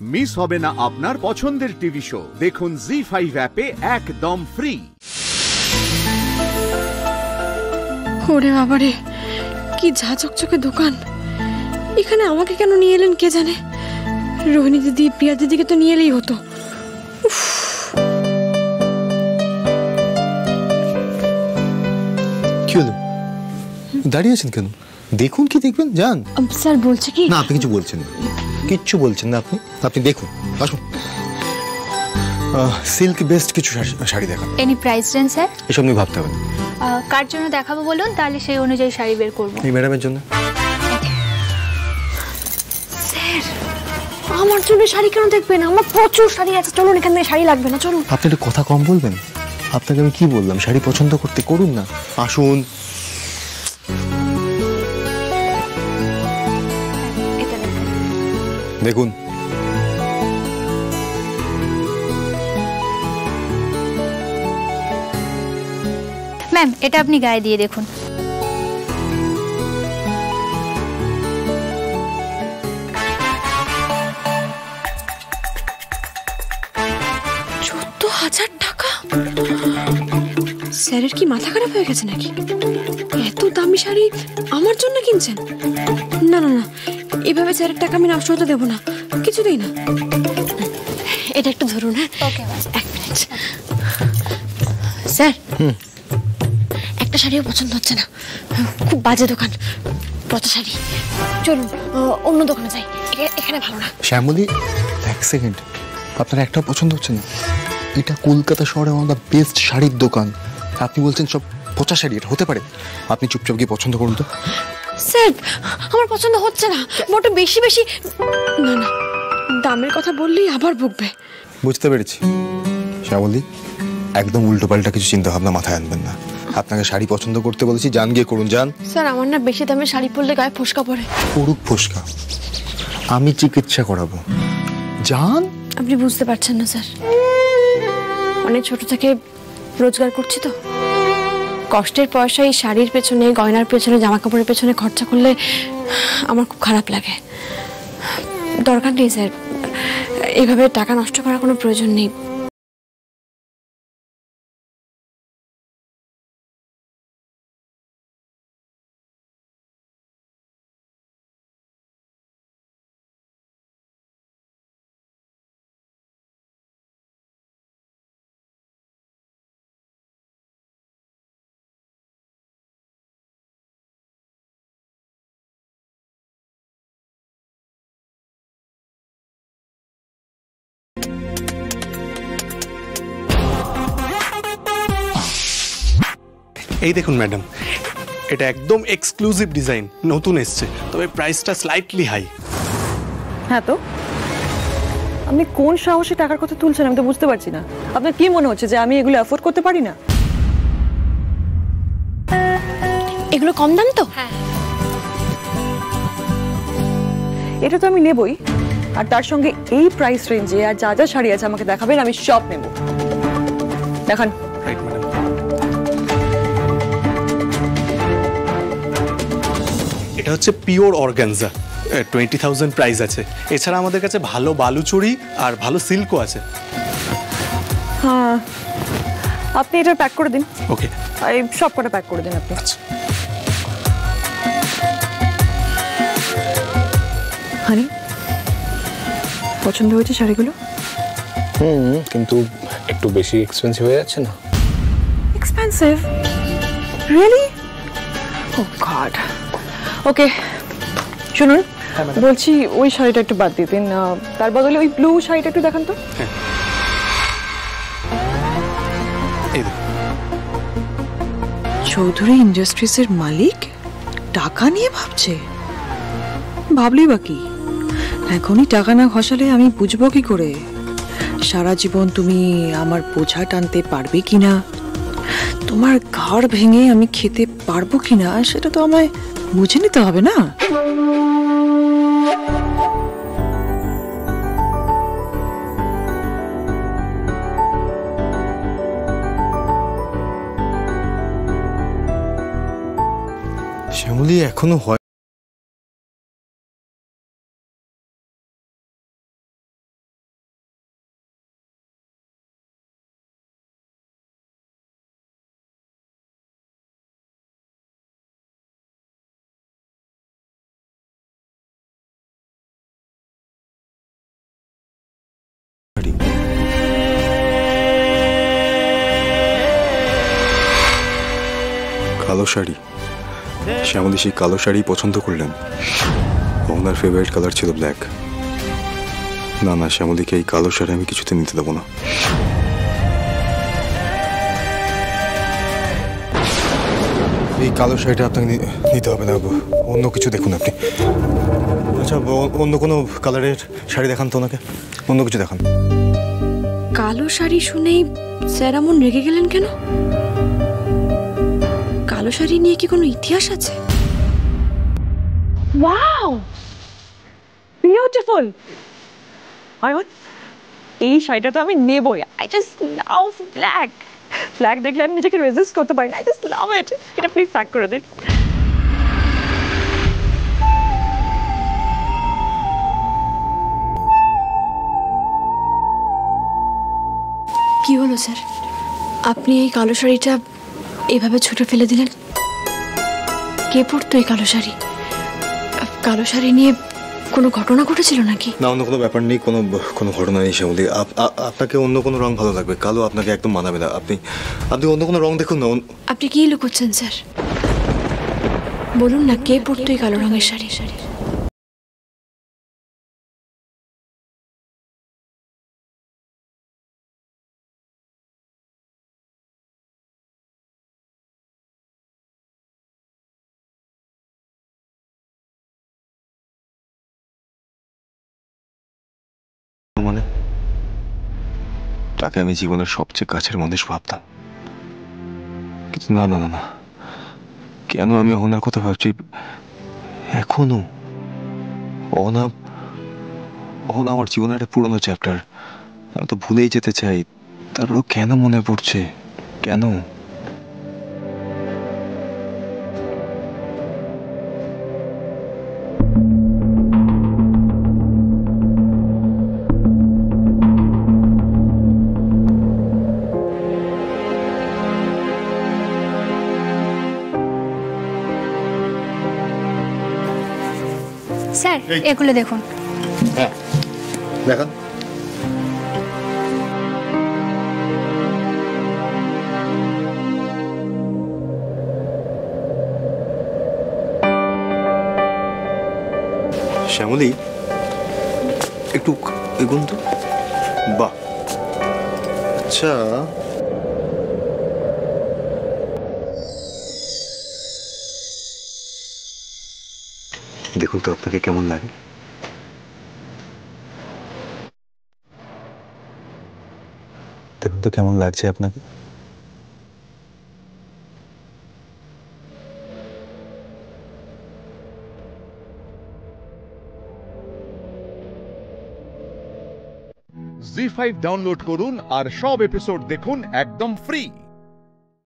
Miss হবে না আপনার পছন্দের টিভি শো। দেখুন জি5 অ্যাপে একদম ফ্রি। ওরে বাবারে, কি ঝাঁচকচকে দোকান! এখানে আমাকে কেন নিয়ে এলেন কে জানে। রোহিণী দিদি, প্রিয়া দিদিকে তো নিয়ে এলেই হতো। কি হলো, দাঁড়িয়ে আছেন কেন? দেখুন, কি দেখবেন, যান। স্যার বলছে কি না, আপনি কিছু বলছেন না, কিচ্ছু বলছেন না। আপনি দেখুন, আসুন। সিল্ক বেস্ট কিছু শাড়ি দেখান। Any price range sir? এসব নিয়ে ভাবতে হবে না। কার জন্য দেখাবো বলুন, তাহলে সেই অনুযায়ী শাড়ি বের করবো। এই ম্যাডামের জন্য। স্যার, আমার জন্য শাড়ি কেন দেখবেন? আমার প্রচুর শাড়ি আছে, চলুন, এখান থেকে শাড়ি লাগবে না, চলুন। আপনি একটু কথা কম বলবেন? আপনাকে আমি কি বললাম, শাড়ি পছন্দ করতে, করুন না, আসুন। দেখুন, ম্যাম, এটা আপনি গায়ে দিয়ে দেখুন। 14,000 টাকা! স্যারের কি মাথা খারাপ হয়ে গেছে নাকি? এত দামি শাড়ি আমার জন্য কিনছেন? না না না, এভাবে স্যারের টাকা আমি নষ্ট হতে দেবো না, কিছুতেই না। এটা একটু ধরুন। হ্যাঁ, ওকে, এক মিনিট। স্যার, একটা শাড়িও পছন্দ হচ্ছে না, খুব বাজে দোকান, পচা শাড়ি। চলুন অন্য দোকানে যাই, এখানে ভালো না। শ্যামলী, এক সেকেন্ড, আপনার একটাও পছন্দ হচ্ছে না? এটা কলকাতা শহরে আমাদের বেস্ট শাড়ির দোকান, আপনি বলছেন সব পচা শাড়ি? এটা হতে পারে? আপনি চুপচাপ গিয়ে পছন্দ করুন তো। স্যার, আমার পছন্দ হচ্ছে না, মোটে বেশি বেশি না না, দামের কথা বললেই আবার বকবে। বুঝতে পেরেছি শ্যামলী, একদম উল্টো পাল্টা কিছু চিন্তা ভাবনা মাথায় আনবেন না। আপনাকে শাড়ি পছন্দ করতে বলেছি, যান, গিয়ে করুন, যান। স্যার, আমার না বেশি দামে শাড়ি পরলে গায়ে ফোসকা পড়ে। পড়ুক ফোসকা, আমি চিকিৎসা করাবো, যান। আপনি বুঝতে পারছেন না স্যার, অনেক ছোট থেকে রোজগার করছি তো, কষ্টের পয়সা এই শাড়ির পেছনে, গয়নার পেছনে, জামা কাপড়ের পেছনে খরচা করলে আমার খুব খারাপ লাগে। দরকার নেই স্যার, এইভাবে টাকা নষ্ট করার কোনো প্রয়োজন নেই। এই দেখুন ম্যাডাম, এটা একদম এক্সক্লুসিভ ডিজাইন, নতুন এসছে, তবে প্রাইসটা স্লাইটলি হাই। হ্যাঁ, তো আপনি কোন সাহসে টাকার কথা তুলছেন আমি তো বুঝতে পারছি না। আপনার কি মনে হচ্ছে যে আমি এগুলো অ্যাফোর্ড করতে পারি না? এগুলো কম দাম তো? হ্যাঁ, এটা তো আমি নেবই, আর তার সঙ্গে এই প্রাইস রেঞ্জে আর যা যা শাড়ি আছে আমাকে দেখাবেন, আমি সব নেব। দেখান। Right madam. এটা হচ্ছে পিওর অর্গানজা, 20,000 প্রাইস আছে। এছাড়া আমাদের কাছে ভালো বালুচুরি আর ভালো সিল্কও আছে। হ্যাঁ, আপনি এটা প্যাক করে দিন। ওকে, এই সব কটা প্যাক করে দিন আপনি। আচ্ছা। হানি, পছন্দ হয়েছে শাড়িগুলো? কিন্তু একটু বেশি এক্সপেন্সিভ হয়ে যাচ্ছে না? এক্সপেন্সিভ? রিয়েলি? ও গড। ওকে, শুনুন, বলছি ওই শাড়িটা একটু বাদ দিয়ে দিন, তার বদলে ওই ব্লু শাড়িটা একটু দেখান তো। এই দেখুন। চৌধুরী ইন্ডাস্ট্রিজের মালিক টাকা নিয়ে ভাবছে? ভাবলেই বা কি, এখনই টাকা না ঘষালে আমি বুঝবো কি করে সারা জীবন তুমি আমার বোঝা টানতে পারবে কিনা, তোমার ঘর ভেঙে আমি খেতে পারবো কিনা, সেটা তো আমায় বুঝে নিতে হবে না? শ্যামলী, এখনো হয় কালো শাড়ি, শ্যামলী সেই কালো শাড়ি পছন্দ করলেন। ওনার ফেভারিট কালার ছিল ব্ল্যাক। না না, শ্যামলীকে এই কালো শাড়ি আমি কিছুতে নিতে দেবো না। এই কালো শাড়িটা আপনাকে নিতে হবে না, অন্য কিছু দেখুন আপনি। আচ্ছা, অন্য কোনো কালারের শাড়ি দেখান তো ওনাকে, অন্য কিছু দেখান। কালো শাড়ি শুনেই স্যার এমন রেগে গেলেন কেন? কালো শাড়ি নিয়ে কি কোনো ইতিহাস আছে? Wow, beautiful. এই শাড়িটা তো আমি নেবই। I just love black. Black দেখলে আমি নিজেকে রেজিস্ট করতে পারি না। I just love it. এটা প্লিজ প্যাক করে দিন। কি হলো স্যার, আপনি এই কালো শাড়িটা এভাবে ছুটে ফেলে দিলেন? কে পরতো এই কালো শাড়ি? কালো শাড়ি নিয়ে কোনো ঘটনা ঘটেছিল নাকি? না, অন্য কোনো ব্যাপার নেই, কোনো ঘটনা নেই শ্যামলী। আপনাকে অন্য কোনো রং ভালো লাগবে, কালো আপনাকে একদম মানাবে না। আপনি অন্য কোনো রং দেখুন না। আপনি কি লুকোচ্ছেন স্যার? বলুন না, কে পরতো এই কালো রঙের শাড়ি? মানে তাকে আমি জীবনের সবচেয়ে কাছের মানুষ ভাবতাম, কিন্তু না না না না, কেন আমি ওনার কথা ভাবছি এখনো? অনা আমার জীবনের একটা পুরোনো চ্যাপ্টার, আমি তো ভুলেই যেতে চাই, তারপরও কেন মনে পড়ছে? কেন? স্যার এগুলো দেখুন। হ্যাঁ দেখান। শ্যামলী, একটু এগুন তো। বাহ, আচ্ছা দেখুন তো আপনাকে কেমন লাগে। দেখুন তো কেমন লাগছে আপনাকে। জি5 ডাউনলোড করুন আর সব এপিসোড দেখুন একদম ফ্রি।